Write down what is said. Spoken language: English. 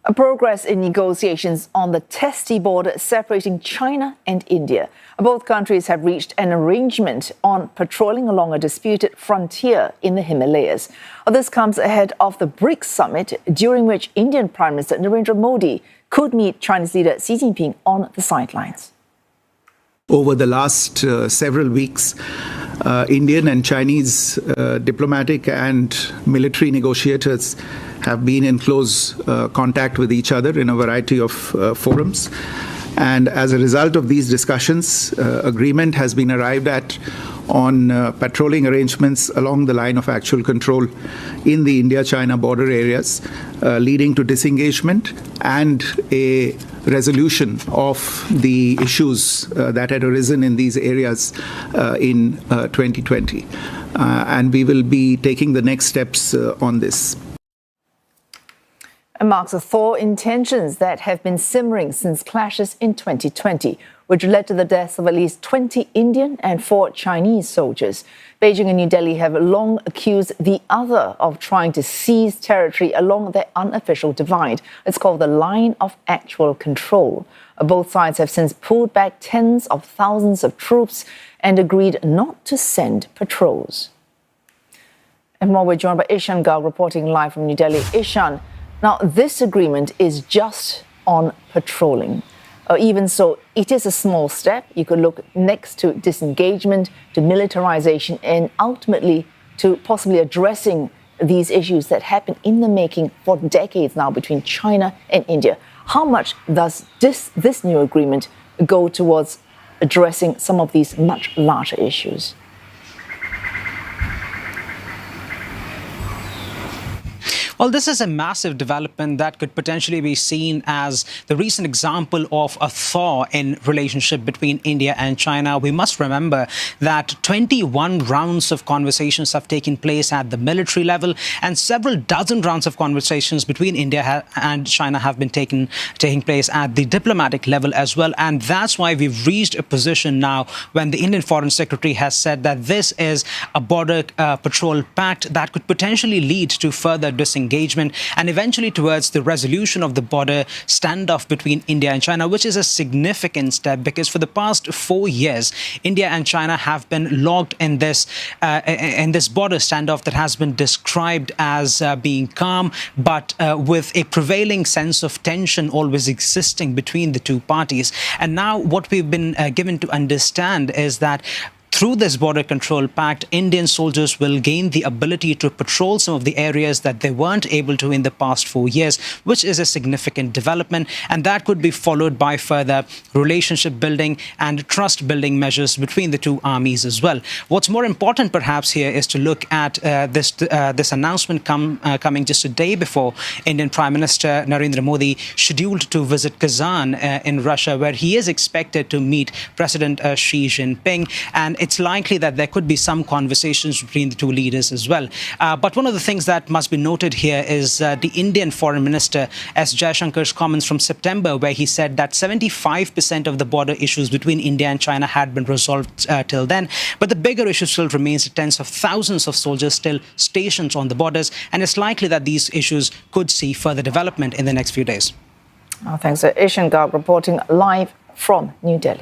A progress in negotiations on the testy border separating China and India. Both countries have reached an arrangement on patrolling along a disputed frontier in the Himalayas. This comes ahead of the BRICS summit, during which Indian Prime Minister Narendra Modi could meet Chinese leader Xi Jinping on the sidelines. Over the last several weeks, Indian and Chinese diplomatic and military negotiators have been in close contact with each other in a variety of forums. And as a result of these discussions, agreement has been arrived at on patrolling arrangements along the line of actual control in the India-China border areas, leading to disengagement and a resolution of the issues that had arisen in these areas in 2020. And we will be taking the next steps on this. It marks a thaw in tensions that have been simmering since clashes in 2020, which led to the deaths of at least 20 Indian and 4 Chinese soldiers. Beijing and New Delhi have long accused the other of trying to seize territory along their unofficial divide. It's called the line of actual control. Both sides have since pulled back tens of thousands of troops and agreed not to send patrols. And more, we're joined by Ishan Garg reporting live from New Delhi. Ishan, now this agreement is just on patrolling. Even so, it is a small step. You could look next to disengagement, to militarization, and ultimately to possibly addressing these issues that have been in the making for decades now between China and India. How much does this new agreement go towards addressing some of these much larger issues? Well, this is a massive development that could potentially be seen as the recent example of a thaw in relationship between India and China. We must remember that 21 rounds of conversations have taken place at the military level, and several dozen rounds of conversations between India and China have been taking place at the diplomatic level as well. And that's why we've reached a position now when the Indian Foreign Secretary has said that this is a border patrol pact that could potentially lead to further disengagement and eventually towards the resolution of the border standoff between India and China, which is a significant step because for the past 4 years, India and China have been locked in this border standoff that has been described as being calm, but with a prevailing sense of tension always existing between the two parties. And now what we've been given to understand is that through this border control pact, Indian soldiers will gain the ability to patrol some of the areas that they weren't able to in the past 4 years, which is a significant development. And that could be followed by further relationship building and trust building measures between the two armies as well. What's more important perhaps here is to look at this announcement coming just a day before Indian Prime Minister Narendra Modi scheduled to visit Kazan in Russia, where he is expected to meet President Xi Jinping. And it's likely that there could be some conversations between the two leaders as well. But one of the things that must be noted here is the Indian Foreign Minister S. Jaishankar's comments from September, where he said that 75% of the border issues between India and China had been resolved till then. But the bigger issue still remains the tens of thousands of soldiers still stationed on the borders. And it's likely that these issues could see further development in the next few days. Thanks. Ishan Garg reporting live from New Delhi.